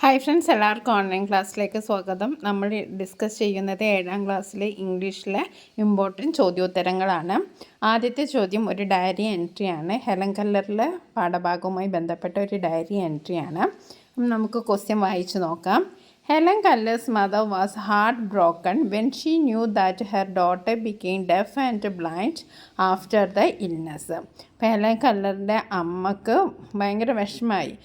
Hi friends, എല്ലാവർക്കും online ക്ലാസ്സിലേക്ക് സ്വാഗതം. നമ്മൾ ഡിസ്കസ് ചെയ്യുന്നത് 7ാം ക്ലാസ്സിലെ ഇംഗ്ലീഷിലെ ഇമ്പോർട്ടൻറ്റ് ചോദ്യോത്തരങ്ങളാണ്. ആദ്യത്തെ ചോദ്യം ഒരു ഡയറി എൻട്രിയാണ്. ഹെലൻ കെല്ലറിലെ പാഠഭാഗവുമായി ബന്ധപ്പെട്ട ഒരു ഡയറി എൻട്രിയാണ്. നമുക്ക് ക്വസ്റ്റ്യൻ വായിച്ചു നോക്കാം. Helen Keller's mother was heartbroken when she knew that her daughter became deaf and blind after the illness. അപ്പോൾ ഹെലൻ കെല്ലറിൻ്റെ അമ്മക്ക് ഭയങ്കര വിഷമമായി.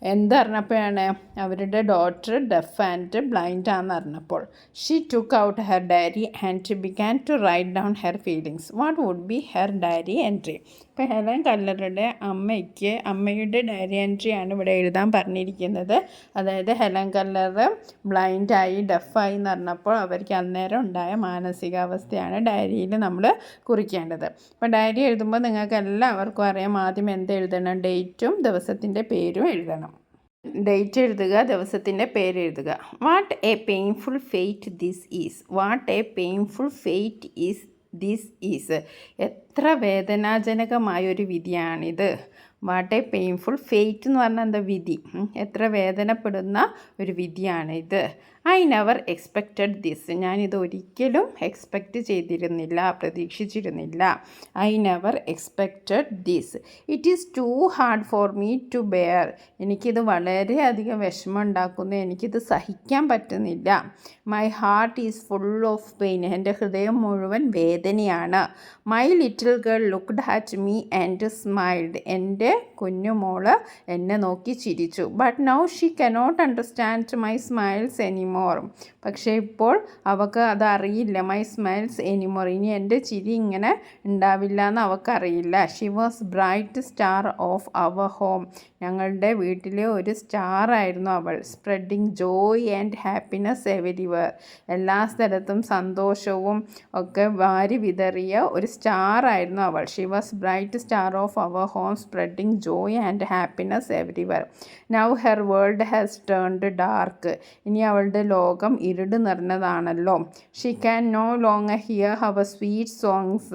എന്തറിഞ്ഞപ്പോഴാണ് അവരുടെ ഡോട്ടർ ഡെഫ് ആൻഡ് ബ്ലൈൻഡ് ആണെന്ന് അറിഞ്ഞപ്പോൾ. She took out her diary and began to write down her feelings. What would be her diary entry? ഇപ്പോൾ Helen കെല്ലറുടെ അമ്മയുടെ ഡയറി എൻട്രിയാണ് ഇവിടെ എഴുതാൻ പറഞ്ഞിരിക്കുന്നത്. അതായത് ഹെലൻ കെല്ലർ ബ്ലൈൻഡായി ഡെഫായി എന്ന് പറഞ്ഞപ്പോൾ അവർക്ക് അന്നേരം ഉണ്ടായ മാനസികാവസ്ഥയാണ് ഡയറിയിൽ നമ്മൾ കുറിക്കേണ്ടത്. അപ്പോൾ ഡയറി എഴുതുമ്പോൾ നിങ്ങൾക്ക് എല്ലാവർക്കും അറിയാം, ആദ്യം എന്ത് എഴുതണം? ഡേറ്റും ദിവസത്തിൻ്റെ പേരും എഴുതണം. ഡേറ്റ് എഴുതുക, ദിവസത്തിൻ്റെ പേര് എഴുതുക. What a painful fate this is. What a painful fate is this is. എത്ര വേദനാജനകമായൊരു വിധിയാണിത്. വാട്ട് എ പെയിൻഫുൾ ഫെയ്റ്റ് എന്ന് പറഞ്ഞാൽ എന്താ? വിധി. എത്ര വേദനപ്പെടുന്ന ഒരു വിധിയാണിത്. I never expected this. ഞാനിത് ഒരിക്കലും എക്സ്പെക്റ്റ് ചെയ്തിരുന്നില്ല, പ്രതീക്ഷിച്ചിരുന്നില്ല. I never expected this. It is too hard for me to bear. എനിക്കിത് വളരെയധികം വിഷമം ഉണ്ടാക്കുന്നു, എനിക്കിത് സഹിക്കാൻ പറ്റുന്നില്ല. My heart is full of pain. എൻ്റെ ഹൃദയം മുഴുവൻ വേദനയാണ്. My little girl looked at me and smiled. എൻ്റെ കുഞ്ഞുമോള് എന്നെ നോക്കി ചിരിച്ചു. But now she cannot understand my smiles anymore. പക്ഷേ ഇപ്പോൾ അവൾക്ക് അതറിയില്ല. My smiles anymore. ഇനി എൻ്റെ ചിരി ഇങ്ങനെ ഉണ്ടാവില്ല എന്ന് അവൾക്കറിയില്ല. She was bright star of our home. ഞങ്ങളുടെ വീട്ടിലെ ഒരു സ്റ്റാറായിരുന്നു അവൾ. Spreading joy and happiness everywhere. എല്ലാ സ്ഥലത്തും സന്തോഷവും ഒക്കെ വാരി വിതറിയ ഒരു സ്റ്റാറായിരുന്നു അവൾ. She was bright star of our home, spreading joy and happiness everywhere. Now her world has turned dark. ഇനി അവളുടെ ലോകം ഇരുട് നിറഞ്ഞതാണല്ലോ. She can no longer hear our sweet songs.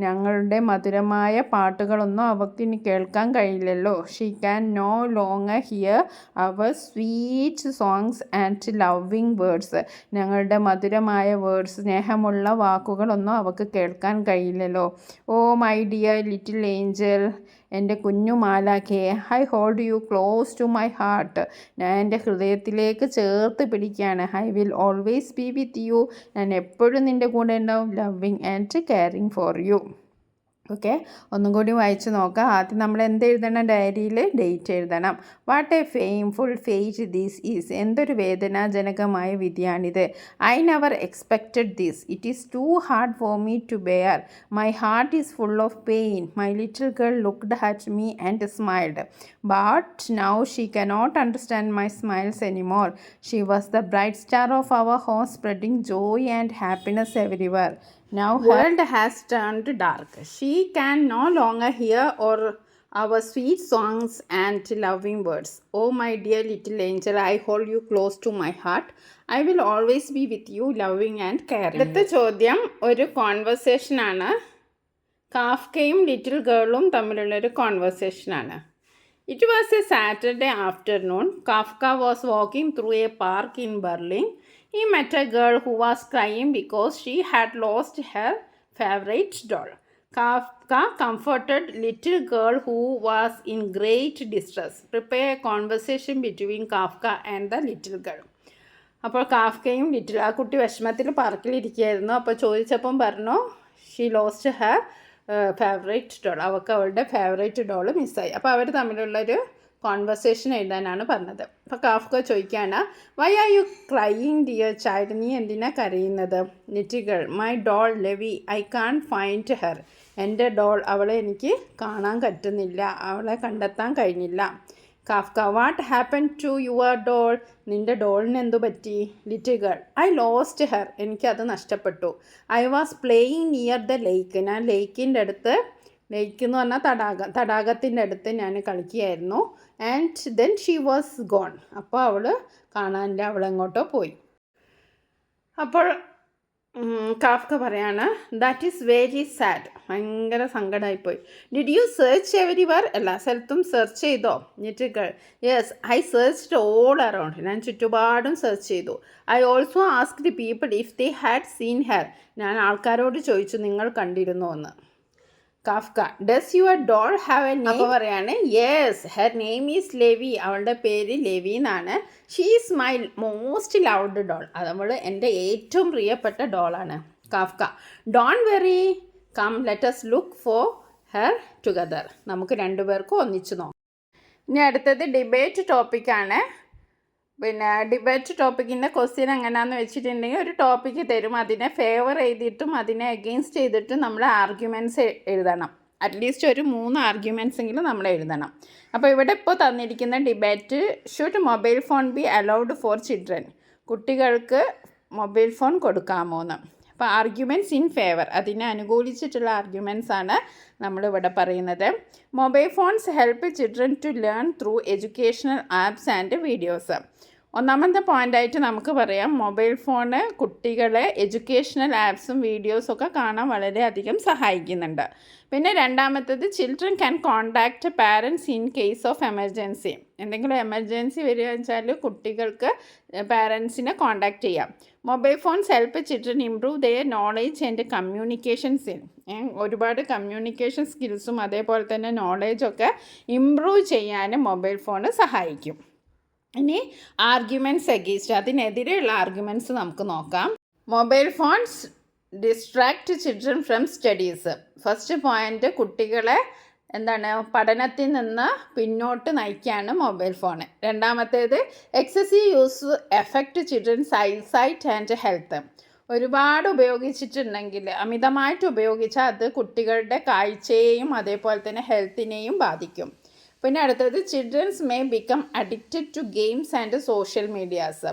ഞങ്ങളുടെ മധുരമായ പാട്ടുകളൊന്നും അവൾക്ക് ഇനി കേൾക്കാൻ കഴിയില്ലല്ലോ. She can no longer hear our sweet songs and loving words. ഞങ്ങളുടെ മധുരമായ വേർഡ്സ്, സ്നേഹമുള്ള വാക്കുകളൊന്നും അവൾക്ക് കേൾക്കാൻ കഴിയില്ലല്ലോ. Oh my dear little angel. എൻ്റെ കുഞ്ഞു മാലാഖയെ. I hold you close to my heart. ഞാൻ എൻ്റെ ഹൃദയത്തിലേക്ക് ചേർത്ത് പിടിക്കുകയാണ്. I will always be with you. ഞാൻ എപ്പോഴും നിൻ്റെ കൂടെ ഉണ്ടാവും. Loving and caring for you. Okay, ഒന്നും കൂടി വായിച്ച് നോക്കാം. ആദ്യം നമ്മൾ എന്ത് എഴുതണം? ഡയറിയിൽ ഡേറ്റ് എഴുതണം. What a painful fate this is. എന്തൊരു വേദനാജനകമായ വിധിയാണിത്. I never expected this. It is too hard for me to bear. My heart is full of pain. My little girl looked at me and smiled. But now she cannot understand my smiles anymore. She was the bright star of our home, spreading joy and happiness everywhere. Now world has turned dark. She can no longer hear or our sweet songs and loving words. Oh my dear little angel, I hold you close to my heart. I will always be with you, loving and caring. അടുത്ത ചോദ്യം ഒരു കോൺവെർസേഷനാണ്. കാഫ്കയും little ഗേളും തമ്മിലുള്ളൊരു കോൺവെർസേഷനാണ്. It was a Saturday afternoon. Kafka was walking through a park in Berlin. He met a girl who was crying because she had lost her favorite doll. Kafka comforted little girl who was in great distress. Prepare a conversation between Kafka and the little girl. അപ്പോൾ കാഫ്കയും ആ കുട്ടി വിഷമത്തിൽ പാർക്കിലിരിക്കുകയായിരുന്നു. അപ്പോൾ ചോദിച്ചപ്പം പറഞ്ഞു she lost her favourite doll. അവളുടെ favourite doll മിസ്സായി. അപ്പോൾ അവർ തമ്മിലുള്ളൊരു കോൺവെർസേഷൻ എഴുതാനാണ് പറഞ്ഞത്. അപ്പോൾ കാഫ്ക ചോദിക്കുകയാണ്, why are you crying dear child. നീ എന്തിനാ കരയുന്നത്? Little girl, my doll Levi, I can't find her. എൻ്റെ ഡോൾ, അവളെ എനിക്ക് കാണാൻ പറ്റുന്നില്ല, അവളെ കണ്ടെത്താൻ കഴിഞ്ഞില്ല. Kafka, what happen to your doll. നിൻ്റെ ഡോളിന് എന്തു പറ്റി? Little girl, I lost her. എനിക്കത് നഷ്ടപ്പെട്ടു. I was playing near the lake. ഞാൻ ലേക്കിൻ്റെ അടുത്ത്, ലേക്ക് എന്ന് പറഞ്ഞാൽ തടാകത്തിൻ്റെ അടുത്ത് ഞാൻ കളിക്കുകയായിരുന്നു. And then she was gone. അപ്പോൾ അവൾ കാണാനില്ല, അവളെങ്ങോട്ടോ പോയി. അപ്പോൾ കാഫ്ക പറയാണ് ദാറ്റ് ഈസ് വെരി സാഡ്. ഭയങ്കര സങ്കടമായിപ്പോയി. Did you search everywhere? എല്ലാ സ്ഥലത്തും സെർച്ച് ചെയ്തോ? എന്നിട്ട് yes I searched all around. ഞാൻ ചുറ്റുപാടും സെർച്ച് ചെയ്തു. I also asked people if they had seen her. ഞാൻ ആൾക്കാരോട് ചോദിച്ചു നിങ്ങൾ കണ്ടിരുന്നോ എന്ന്. Kafka does your doll have a name? അപ്പോൾ പറയാണ് yes her name is Levi. അവളുടെ പേര് ലെവി എന്നാണ്. She is my most loved doll. അത് അവൾ എൻ്റെ ഏറ്റവും പ്രിയപ്പെട്ട ഡോളാണ്. Kafka don't worry come let's look for her together. നമുക്ക് രണ്ടുപേർക്കും ഒന്നിച്ചു നോക്കാം. ഇനി അടുത്തത് ഡിബേറ്റ് ടോപ്പിക്കാണ്. പിന്നെ ഡിബേറ്റ് ടോപ്പിക്കിൻ്റെ ക്വസ്റ്റ്യൻ എങ്ങനെയാണെന്ന് വെച്ചിട്ടുണ്ടെങ്കിൽ ഒരു ടോപ്പിക്ക് തരും, അതിനെ ഫേവർ ചെയ്തിട്ടും അതിനെ അഗെയിൻസ്റ്റ് ചെയ്തിട്ടും നമ്മൾ ആർഗ്യുമെൻറ്റ്സ് എഴുതണം. അറ്റ്ലീസ്റ്റ് ഒരു 3 ആർഗ്യുമെൻറ്റ്സ് എങ്കിലും നമ്മൾ എഴുതണം. അപ്പോൾ ഇവിടെ ഇപ്പോൾ തന്നിരിക്കുന്ന debate should mobile phone be allowed for children. കുട്ടികൾക്ക് മൊബൈൽ ഫോൺ കൊടുക്കാമോ എന്ന്. അപ്പോൾ ആർഗ്യുമെൻറ്റ്സ് ഇൻ ഫേവർ, അതിനെ അനുകൂലിച്ചിട്ടുള്ള ആർഗ്യുമെൻറ്റ്സ് ആണ് നമ്മളിവിടെ പറയുന്നത്. Mobile phones help children to learn through educational apps and videos. ഒന്നാമത്തെ പോയിൻ്റായിട്ട് നമുക്ക് പറയാം മൊബൈൽ ഫോണ് കുട്ടികളെ എഡ്യൂക്കേഷണൽ ആപ്സും വീഡിയോസൊക്കെ കാണാൻ വളരെയധികം സഹായിക്കുന്നുണ്ട്. പിന്നെ രണ്ടാമത്തേത് children can contact parents in case of emergency. എന്തെങ്കിലും എമർജൻസി വരിക വെച്ചാൽ കുട്ടികൾക്ക് പാരൻസിനെ കോൺടാക്റ്റ് ചെയ്യാം. Mobile phones help children improve their knowledge and communication skill. ഒരുപാട് കമ്മ്യൂണിക്കേഷൻ സ്കിൽസും അതേപോലെ തന്നെ നോളേജൊക്കെ ഇംപ്രൂവ് ചെയ്യാനും മൊബൈൽ ഫോൺ സഹായിക്കും. ഇനി ആർഗ്യുമെൻറ്റ്സ് അഗെയിൻസ്റ്റ്, അതിനെതിരെയുള്ള ആർഗ്യുമെൻറ്റ്സ് നമുക്ക് നോക്കാം. Mobile phones distract children from studies. First point കുട്ടികളെ പഠനത്തിൽ നിന്ന് പിന്നോട്ട് നയിക്കുകയാണ് മൊബൈൽ ഫോൺ. രണ്ടാമത്തേത് excessive use effect children's eyesight and health. ഒരുപാട് ഉപയോഗിച്ചിട്ടുണ്ടെങ്കിൽ, അമിതമായിട്ട് ഉപയോഗിച്ചാൽ അത് കുട്ടികളുടെ കാഴ്ചയെയും അതേപോലെ തന്നെ ഹെൽത്തിനെയും ബാധിക്കും. പിന്നെ അടുത്തത് childrens may become addicted to games and social medias.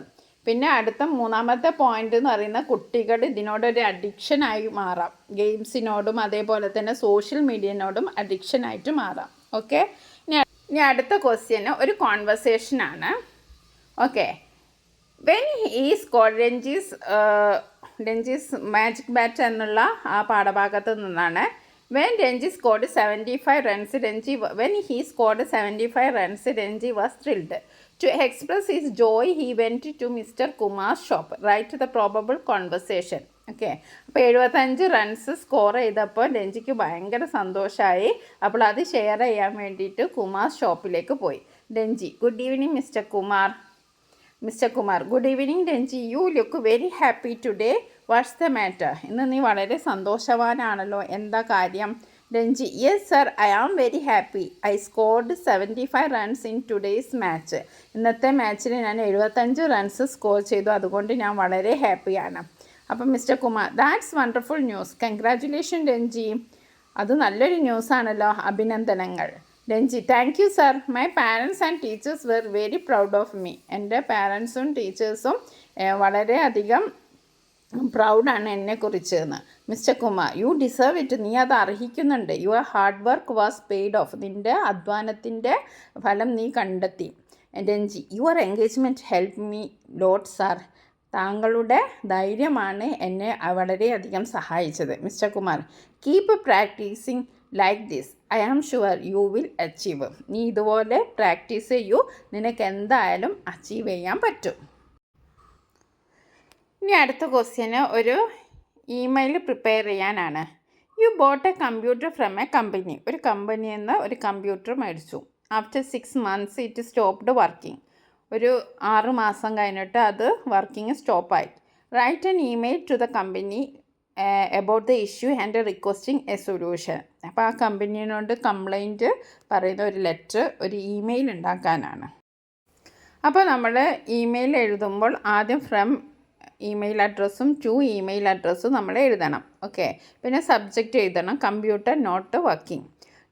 പിന്നെ അടുത്ത മൂന്നാമത്തെ പോയിന്റ് എന്ന് പറയുന്ന കുട്ടികൾ ഇതിനോടൊരു അഡിക്ഷനായി മാറാം. ഗെയിംസിനോടും അതേപോലെ തന്നെ സോഷ്യൽ മീഡിയനോടും അഡിക്ഷനായിട്ട് മാറാം. ഓക്കെ, ഇനി അടുത്ത ക്വസ്റ്റ്യന് ഒരു കോൺവെർസേഷനാണ്. Okay, when is called Ranji's magic bat എന്നുള്ള ആ പാഠഭാഗത്ത് നിന്നാണ്. When Ranji scored 75 runs, Ranji was thrilled. To express his joy, he went to Mr. Kumar's shop. Write the probable conversation. Okay, അപ്പോൾ 75 റൺസ് സ്കോർ ചെയ്തപ്പോൾ രഞ്ജിക്ക് ഭയങ്കര സന്തോഷമായി. അപ്പോൾ അത് ഷെയർ ചെയ്യാൻ വേണ്ടിയിട്ട് കുമാർ ഷോപ്പിലേക്ക് പോയി. Ranji good evening mister Kumar good evening Ranji, you look very happy today, what's the matter? ഇന്ന് നീ വളരെ സന്തോഷവാനാണല്ലോ, എന്താ കാര്യം? Ranji yes sir, I am very happy. I scored 75 runs in today's match. ഇന്നത്തെ മാച്ചിൽ ഞാൻ 75 റൺസ് സ്കോർ ചെയ്തു, അതുകൊണ്ട് ഞാൻ വളരെ ഹാപ്പിയാണ്. അപ്പം Mr Kumar that's wonderful news, congratulation Ranji. അത് നല്ലൊരു ന്യൂസാണല്ലോ, അഭിനന്ദനങ്ങൾ. Ranji thank you sir, my parents and teachers were very proud of me. എൻ്റെ പാരൻസും ടീച്ചേഴ്സും വളരെയധികം പ്രൗഡാണ് എന്നെക്കുറിച്ച് എന്ന്. Mr Kumar you deserve it, നീ അത് അർഹിക്കുന്നുണ്ട്. Your hard work was paid off, നിൻ്റെ അധ്വാനത്തിൻ്റെ ഫലം നീ കണ്ടെത്തി. Ranji your engagement help me lot sir, താങ്കളുടെ ധൈര്യമാണ് എന്നെ വളരെയധികം സഹായിച്ചത്. Mr Kumar keep practising like this, I am sure you will achieve. നീ ഇതുപോലെ പ്രാക്ടീസ് ചെയ്യൂ, നിനക്ക് എന്തായാലും അച്ചീവ് ചെയ്യാൻ പറ്റും. ഇനി അടുത്ത ക്വസ്റ്റ്യന് ഒരു ഇമെയിൽ പ്രിപ്പയർ ചെയ്യാനാണ്. You bought a computer from a company. ഒരു കമ്പനിയിൽ നിന്ന് ഒരു കമ്പ്യൂട്ടർ മേടിച്ചു. After 6 months it stopped working. ഒരു 6 മാസം കഴിഞ്ഞിട്ട് അത് വർക്കിംഗ് സ്റ്റോപ്പായി. Write an email to the company about the issue and requesting a solution. അപ്പോൾ ആ കമ്പനിയോട് കംപ്ലൈൻറ്റ് പറയുന്ന ഒരു ലെറ്റർ, ഒരു ഇമെയിൽ ഉണ്ടാക്കാനാണ്. അപ്പോൾ നമ്മൾ ഇമെയിൽ എഴുതുമ്പോൾ ആദ്യം ഫ്രം ഇമെയിൽ അഡ്രസ്സും ടു ഇമെയിൽ അഡ്രസ്സും നമ്മൾ എഴുതണം. ഓക്കെ, പിന്നെ സബ്ജക്റ്റ് എഴുതണം computer not working.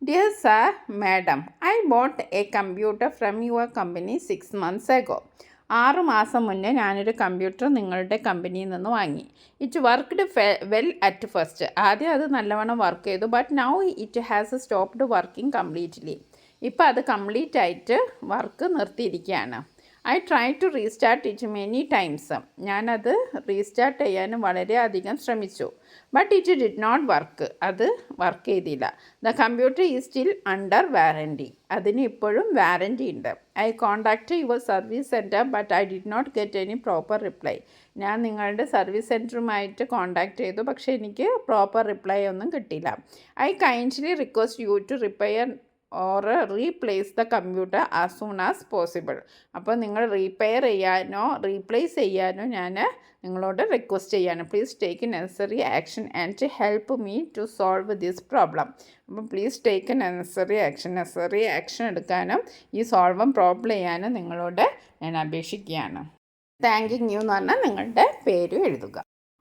Dear sir madam, I bought a computer from your company 6 months ago. 6 മാസം മുന്നേ ഞാനൊരു കമ്പ്യൂട്ടർ നിങ്ങളുടെ കമ്പനിയിൽ നിന്ന് വാങ്ങി. It worked well at first. ആദ്യം അത് നല്ലവണ്ണം വർക്ക് ചെയ്തു. But now it has stopped working completely. ഇപ്പോൾ അത് കംപ്ലീറ്റ് ആയിട്ട് വർക്ക് നിർത്തിയിരിക്കുകയാണ്. I try to restart it many times. ഞാനത് റീസ്റ്റാർട്ട് ചെയ്യാനും വളരെയധികം ശ്രമിച്ചു. But it did not work. അത് വർക്ക് ചെയ്തില്ല. The computer is still under warranty. അതിന് ഇപ്പോഴും വാറൻറ്റി ഉണ്ട്. I contact your service centre but I did not get any proper reply. ഞാൻ നിങ്ങളുടെ സർവീസ് സെൻറ്ററുമായിട്ട് കോൺടാക്ട് ചെയ്തു, പക്ഷേ എനിക്ക് പ്രോപ്പർ റിപ്ലൈ ഒന്നും കിട്ടിയില്ല. I kindly request you to repair or replace the computer as soon as possible. അപ്പോൾ നിങ്ങൾ റീപെയർ ചെയ്യാനോ റീപ്ലേസ് ചെയ്യാനോ ഞാൻ നിങ്ങളോട് റിക്വസ്റ്റ് ചെയ്യാണ്. Please take necessary action and help me to solve this problem. അപ്പോൾ പ്ലീസ് ടേക്ക് നെസസറി ആക്ഷൻ എടുക്കാനും ഈ പ്രോബ്ലം ചെയ്യാനും നിങ്ങളോട് ഞാൻ അപേക്ഷിക്കുകയാണ്. താങ്കിങ് യു എന്ന് പറഞ്ഞാൽ നിങ്ങളുടെ പേരും എഴുതുക.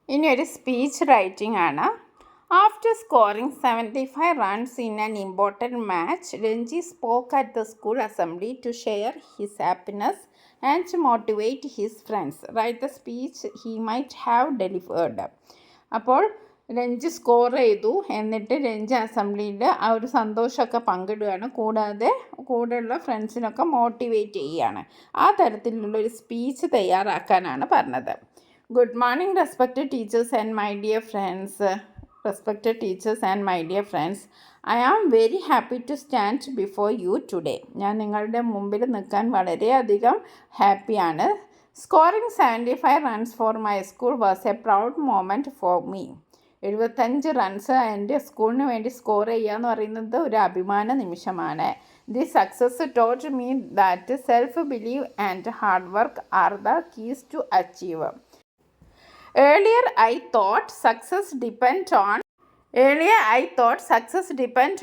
ഇനി ഒരു സ്പീച്ച് റൈറ്റിംഗ് ആണ്. After scoring 75 runs in an important match, Ranji spoke at the school assembly to share his happiness and to motivate his friends. Write the speech he might have delivered. അപ്പോൾ Ranji score ചെയ്തു, എന്നിട്ട് രഞ്ജി അസംബ്ലിയിൽ ആ ഒരു സന്തോഷമൊക്കെ പങ്കിടുകയാണ്. കൂടാതെ കൂടെയുള്ള ഫ്രണ്ട്സിനൊക്കെ മോട്ടിവേറ്റ് ചെയ്യുകയാണ്. ആ തരത്തിലുള്ളൊരു സ്പീച്ച് തയ്യാറാക്കാനാണ് പറഞ്ഞത്. Good morning respected teachers and my dear friends. Respected teachers and my dear friends, I am very happy to stand before you today. ഞാൻ നിങ്ങളുടെ മുമ്പിൽ നിൽക്കാൻ വളരെയധികം ഹാപ്പിയാണ്. Scoring 75 runs for my school was a proud moment for me. 75 runs എൻ്റെ സ്കൂളിന് വേണ്ടി score ചെയ്യുക എന്ന് പറയുന്നത് ഒരു അഭിമാന നിമിഷമാണ്. This success taught me that self-belief and hard work are the keys to achieve. Earlier I thought success depends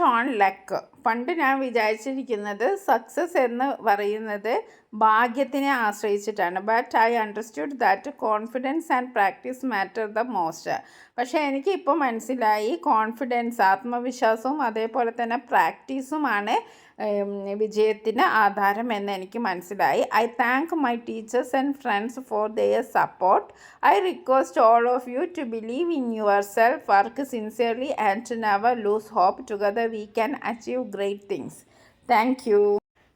on luck. പണ്ട് ഞാൻ വിചാരിച്ചിരിക്കുന്നത് സക്സസ് എന്ന് പറയുന്നത് ഭാഗ്യത്തിനെ ആശ്രയിച്ചിട്ടാണ്. But I understood that confidence and practice matter the most. പക്ഷേ എനിക്കിപ്പോൾ മനസ്സിലായി കോൺഫിഡൻസ്, ആത്മവിശ്വാസവും അതേപോലെ തന്നെ പ്രാക്ടീസുമാണ് വിജയത്തിന് ആധാരം എന്ന് എനിക്ക് മനസ്സിലായി. I thank my teachers and friends for their support. I request all of you to believe in yourself, work sincerely and never lose hope. Together we can achieve great things. Thank you.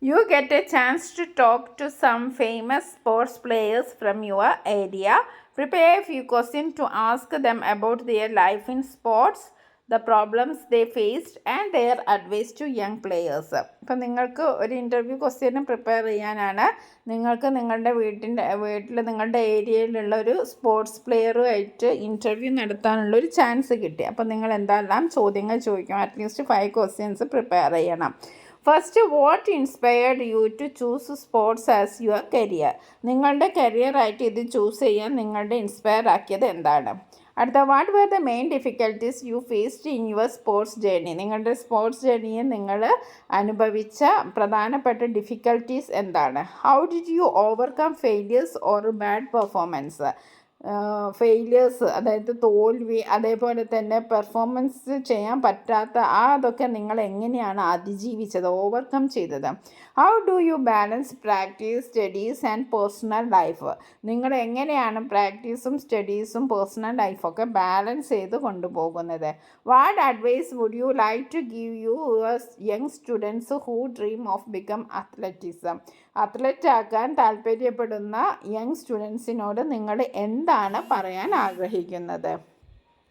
You get a chance to talk to some famous sports players from your area. Prepare a few questions to ask them about their life in sports, the problems they faced and their advice to young players. അപ്പോൾ നിങ്ങൾക്ക് ഒരു interview ക്വസ്റ്റ്യനും prepare ചെയ്യാനാണ്. നിങ്ങൾക്ക് നിങ്ങളുടെ വീട്ടിൽ നിങ്ങളുടെ ഏരിയയിലുള്ള ഒരു സ്പോർട്സ് പ്ലെയറുമായിട്ട് ഇൻ്റർവ്യൂ നടത്താനുള്ളൊരു ചാൻസ് കിട്ടി. അപ്പോൾ നിങ്ങൾ എന്തെല്ലാം ചോദ്യങ്ങൾ ചോദിക്കും, അറ്റ്ലീസ്റ്റ് 5 questions പ്രിപ്പയർ ചെയ്യണം. First, what inspired you to choose sports as your career? നിങ്ങളുടെ കരിയറായിട്ട് ഇത് ചൂസ് ചെയ്യാൻ നിങ്ങളുടെ ഇൻസ്പയർ ആക്കിയത് എന്താണ്? അടുത്ത, what were the main difficulties you faced in your sports journey? നിങ്ങളുടെ സ്പോർട്സ് ജേർണിയിൽ നിങ്ങൾ അനുഭവിച്ച പ്രധാനപ്പെട്ട ഡിഫിക്കൽട്ടീസ് എന്താണ്? How did you overcome failures or bad performance? Failures, അതായത് തോൽവി, അതേപോലെ തന്നെ പെർഫോമൻസ് ചെയ്യാൻ പറ്റാത്ത അതൊക്കെ നിങ്ങൾ എങ്ങനെയാണ് അതിജീവിച്ചത്, ഓവർകം ചെയ്തത്? How do you balance practice, studies and personal life? നിങ്ങൾ എങ്ങനെയാണ് പ്രാക്ടീസും സ്റ്റഡീസും പേഴ്സണൽ ലൈഫൊക്കെ ബാലൻസ് ചെയ്ത് കൊണ്ടുപോകുന്നത്? What advice would you like to give your young students who dream of become athletism? Athlete ആക്കാൻ താല്പര്യപ്പെടുന്ന യങ് സ്റ്റുഡൻസിനോട് നിങ്ങൾ എന്താണ് പറയാൻ ആഗ്രഹിക്കുന്നത്?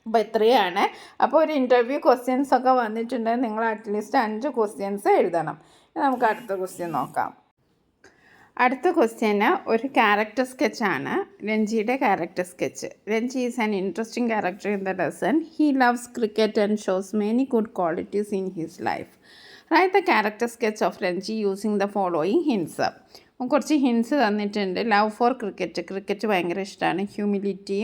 അപ്പോൾ ഇത്രയാണ്. അപ്പോൾ ഒരു ഇൻ്റർവ്യൂ ക്വസ്റ്റ്യൻസ് ഒക്കെ വന്നിട്ടുണ്ടെങ്കിൽ നിങ്ങൾ അറ്റ്ലീസ്റ്റ് 5 questions എഴുതണം. നമുക്ക് അടുത്ത ക്വസ്റ്റ്യൻ നോക്കാം. അടുത്ത ക്വസ്റ്റ്യന് ഒരു ക്യാരക്ടർ സ്കെച്ചാണ്, രഞ്ജിയുടെ character sketch. Ranji is an interesting character in the lesson. He loves cricket and shows many good qualities in his life. Write the character sketch of Ranji using the following hints. കുറച്ച് hints തന്നിട്ടുണ്ട്. Love for cricket ഭയങ്കര ഇഷ്ടമാണ്. Humility,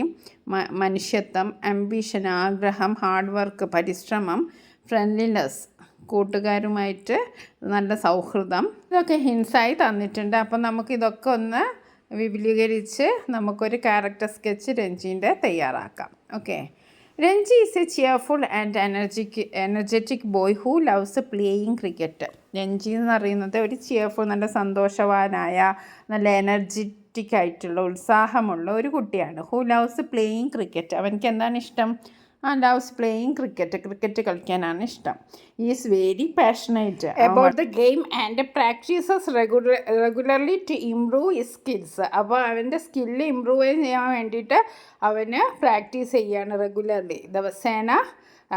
മനുഷ്യത്വം, ambition, ആഗ്രഹം, hard work, പരിശ്രമം, friendliness, കൂട്ടുകാരുമായിട്ട് നല്ല സൗഹൃദം, ഇതൊക്കെ ഹിൻസായി തന്നിട്ടുണ്ട്. അപ്പം നമുക്കിതൊക്കെ ഒന്ന് വിപുലീകരിച്ച് നമുക്കൊരു ക്യാരക്ടർ സ്കെച്ച് രഞ്ജീൻ്റെ തയ്യാറാക്കാം. Okay. Ranji is A cheerful and energetic boy who loves playing cricket. Ranji എന്ന് പറയുന്നത് ഒരു ചിയർഫുൾ, നല്ല സന്തോഷവാനായ, നല്ല എനർജറ്റിക് ആയിട്ടുള്ള, ഉത്സാഹമുള്ള ഒരു കുട്ടിയാണ്. Who loves playing cricket. അവനക്ക് എന്താണ് ഇഷ്ടം? ആൻഡ് ലവ്സ് പ്ലേയിങ് ക്രിക്കറ്റ് കളിക്കാനാണ് ഇഷ്ടം. Is very passionate about the game and practises regularly to improve his skills. അപ്പോൾ അവൻ്റെ സ്കില്ല് ഇമ്പ്രൂവ് ചെയ്യാൻ വേണ്ടിയിട്ട് അവന് പ്രാക്ടീസ് ചെയ്യാണ് റെഗുലർലി, ദിവസേന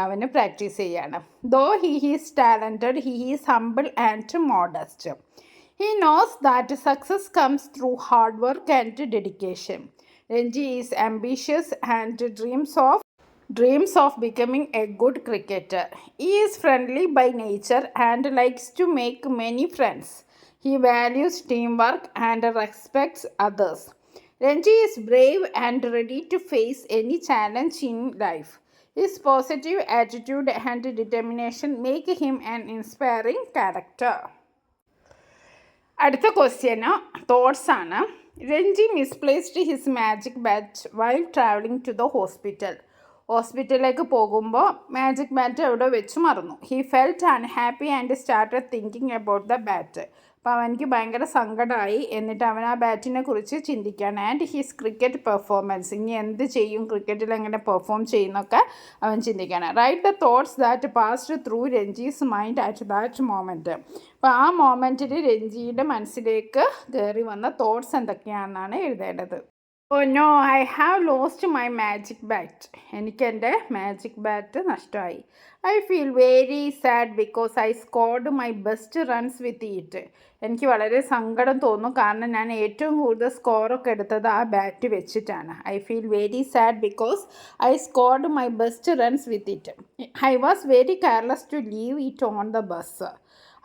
അവന് പ്രാക്ടീസ് ചെയ്യാണ്. Though he is talented, he is humble and modest. He knows that success comes through hard work and dedication. Renji is ambitious and dreams of becoming a good cricketer. He is friendly by nature and likes to make many friends. He values teamwork and respects others. Renji is brave and ready to face any challenge in life. His positive attitude and determination make him an inspiring character. അടുത്ത question thoughts ആണ്. Ranji misplaced his magic bat while travelling to the ഹോസ്പിറ്റലിലേക്ക് പോകുമ്പോൾ magic bat എവിടെ വെച്ച് മറന്നു. He felt unhappy and started thinking about the bat. അപ്പോൾ അവനിക്ക് ഭയങ്കര സങ്കടമായി. എന്നിട്ട് അവൻ ആ ബാറ്റിനെ കുറിച്ച് ചിന്തിക്കുകയാണ്. ആൻഡ് ഹിസ് ക്രിക്കറ്റ് പെർഫോമൻസ്, ഇനി എന്ത് ചെയ്യും, ക്രിക്കറ്റിൽ എങ്ങനെ പെർഫോം ചെയ്യുന്നൊക്കെ അവൻ ചിന്തിക്കുകയാണ്. Write the thoughts that passed through Ranji's mind at that moment. അപ്പോൾ ആ മൊമെൻറ്റിൽ രഞ്ജിയുടെ മനസ്സിലേക്ക് കയറി വന്ന തോട്ട്സ് എന്തൊക്കെയാണെന്നാണ് എഴുതേണ്ടത്. Oh no, I have lost my magic bat. എനിക്കെൻ്റെ മാജിക് ബാറ്റ് നഷ്ടമായി. I feel very sad because I scored my best runs with it. എനിക്ക് വളരെ സങ്കടം തോന്നും, കാരണം ഞാൻ ഏറ്റവും കൂടുതൽ സ്കോറൊക്കെ എടുത്തത് ആ ബാറ്റ് വെച്ചിട്ടാണ്. I feel very sad because I scored my best runs with it. I was very careless to leave it on the bus.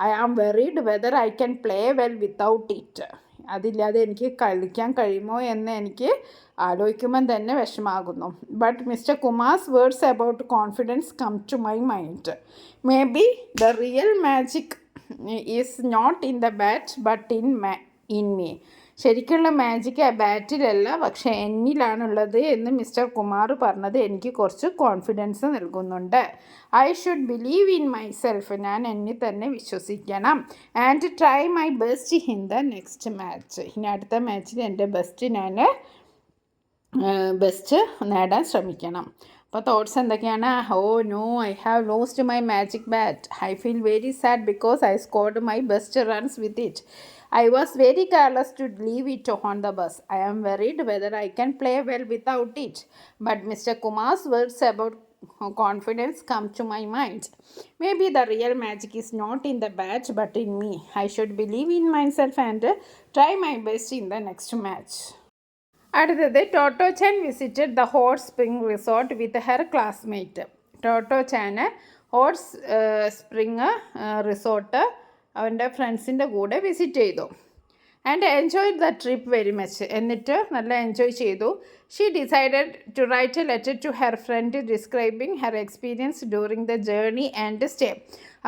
I am worried whether I can play well without it. അതില്ലാതെ എനിക്ക് കളിക്കാൻ കഴിയുമോ എന്ന് എനിക്ക് ആലോചിക്കുമ്പം തന്നെ വിഷമാകുന്നു. But Mr Kumar's words about confidence come to my mind. Maybe the real magic is not in the bat but in me. ശരിക്കുള്ള മാജിക് ആ ബാറ്റിലല്ല, പക്ഷേ എന്നിലാണുള്ളത് എന്ന് മിസ്റ്റർ കുമാർ പറഞ്ഞത് എനിക്ക് കുറച്ച് കോൺഫിഡൻസ് നൽകുന്നുണ്ട്. I should believe in myself. ഞാൻ എന്നെ തന്നെ വിശ്വസിക്കണം. And try my best in the next match. ഇനി അടുത്ത മാച്ചിൽ എൻ്റെ ബെസ്റ്റ് നേടാൻ ശ്രമിക്കണം. അപ്പോൾ തോട്ട്സ് എന്തൊക്കെയാണ്? Oh no, I have lost my magic bat. I feel very sad because I scored my best runs with it. I was very careless to leave it on the bus. I am worried whether I can play well without it. But Mr. Kumar's words about confidence come to my mind. Maybe the real magic is not in the bat but in me. I should believe in myself and try my best in the next match. അടുത്തത് Totto chan visited the hot spring resort with her classmate. Totto chan hot spring resort അവൻ്റെ ഫ്രണ്ട്സിൻ്റെ കൂടെ visit ചെയ്തു. And enjoy the trip very much. എന്നിട്ട് നല്ല enjoy ചെയ്തു. She decided to write a letter to her friend describing her experience during the journey and stay.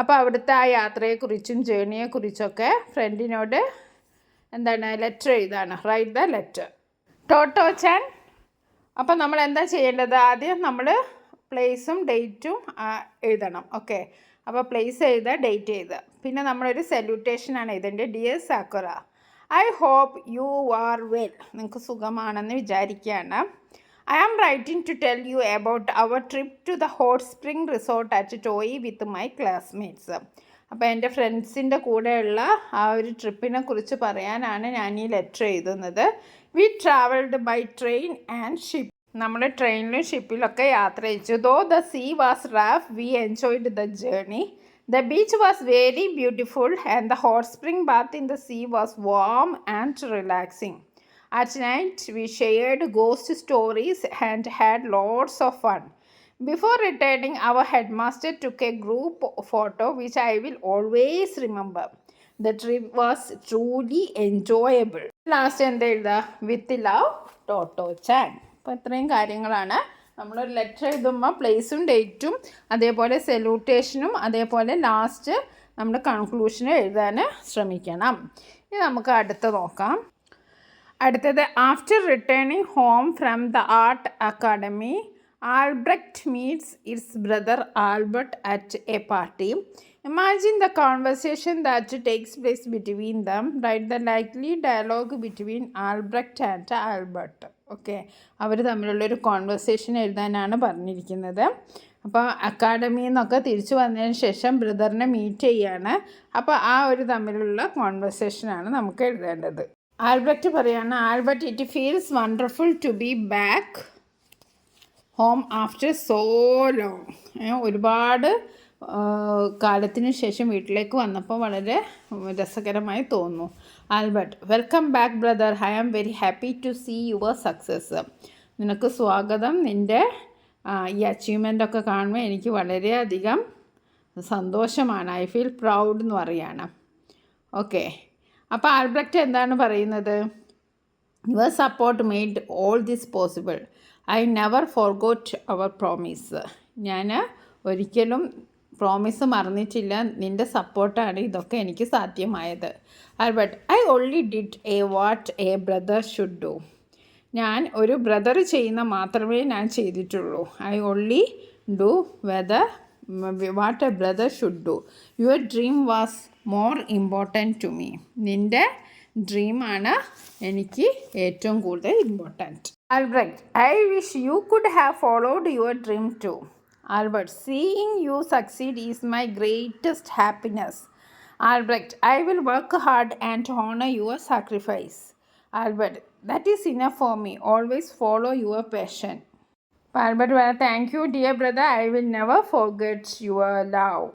അപ്പോൾ അവിടുത്തെ ആ യാത്രയെക്കുറിച്ചും ജേർണിയെക്കുറിച്ചൊക്കെ ഫ്രണ്ടിനോട് ലെറ്റർ എഴുതാണ്. Write the letter. Totto chan. അപ്പോൾ നമ്മൾ എന്താ ചെയ്യേണ്ടത്? ആദ്യം നമ്മൾ പ്ലേസും ഡേറ്റും എഴുതണം. ഓക്കെ, അപ്പോൾ പ്ലേസ് എഴുതുക, ഡേറ്റ് എഴുതുക. പിന്നെ നമ്മളൊരു സല്യൂട്ടേഷനാണ് എഴുതേണ്ടത്. Dear Sakura, I hope you are well. നിങ്ങൾക്ക് സുഖമാണെന്ന് വിചാരിക്കുകയാണ്. I am writing to tell you about our trip to the hot spring resort at Toi with my classmates. അപ്പോൾ എൻ്റെ ഫ്രണ്ട്സിൻ്റെ കൂടെയുള്ള ആ ഒരു ട്രിപ്പിനെ കുറിച്ച് പറയാനാണ് ഞാൻ ഈ ലെറ്റർ എഴുതുന്നത്. We travelled by train and ship. നമ്മൾ ട്രെയിനിലും ഷിപ്പിലൊക്കെ യാത്ര ചെയ്തു. Though the sea was rough, we enjoyed the journey. The beach was very beautiful and the hot spring bath in the sea was warm and relaxing. At night, we shared ghost stories and had lots of fun. Before returning, our headmaster took a group photo which I will always remember. The trip was truly enjoyable. Last എന്താ എഴുതുക? With love, Toto chan. അപ്പോൾ ഇത്രയും കാര്യങ്ങളാണ് നമ്മളൊരു letter എഴുതുമ്പോൾ പ്ലേസും ഡേറ്റും അതേപോലെ സല്യൂട്ടേഷനും അതേപോലെ ലാസ്റ്റ് നമ്മുടെ കൺക്ലൂഷനും എഴുതാൻ ശ്രമിക്കണം. ഇനി നമുക്ക് അടുത്ത് നോക്കാം. അടുത്തത് after returning home from the art academy, Albrecht meets its brother Albert at a party. Imagine the conversation that takes place between them. Write the likely dialogue between Albrecht and Albert. Okay, അവർ തമ്മിലുള്ളൊരു conversation എഴുതാനാണ് പറഞ്ഞിരിക്കുന്നത്. അപ്പോൾ അക്കാഡമിയിൽ നിന്നൊക്കെ തിരിച്ചു വന്നതിന് ശേഷം ബ്രദറിനെ meet ചെയ്യാണ്. അപ്പോൾ ആ ഒരു തമ്മിലുള്ള കോൺവെർസേഷനാണ് നമുക്ക് എഴുതേണ്ടത്. ആൽബർട്ട് പറയാണ്, Albert, it feels wonderful to be back home after so long. ഒരുപാട് കാലത്തിന് ശേഷം വീട്ടിലേക്ക് വന്നപ്പോൾ വളരെ രസകരമായി തോന്നുന്നു. Albert, welcome back brother, I am very happy to see your success. നിനക്ക് സ്വാഗതം. നിൻ്റെ ഈ അച്ചീവ്മെൻ്റൊക്കെ കാണുമ്പോൾ എനിക്ക് വളരെയധികം സന്തോഷമാണ്. ഐ ഫീൽ പ്രൗഡ് എന്ന് പറയുകയാണ്. ഓക്കെ, അപ്പോൾ ആൽബർട്ട് എന്താണ് പറയുന്നത്? Your support made all this possible. I never forgot our promise. ഞാൻ ഒരിക്കലും പ്രോമിസ് മറന്നിട്ടില്ല. നിൻ്റെ സപ്പോർട്ടാണ് ഇതൊക്കെ എനിക്ക് സാധ്യമായത്. Albert, I only did what a brother should do. ഞാൻ ഒരു ബ്രദർ ചെയ്യുന്ന മാത്രമേ ഞാൻ ചെയ്തിട്ടുള്ളൂ. I only do what a brother should do. Your dream was more important to me. നിൻ്റെ ഡ്രീമാണ് എനിക്ക് ഏറ്റവും കൂടുതൽ important. Albert, I wish you could have followed your dream to. Albert, seeing you succeed is my greatest happiness. Albert, I will work hard and honor your sacrifice. Albert, that is enough for me. Always follow your passion. Albert, well, thank you, dear brother. I will never forget your love.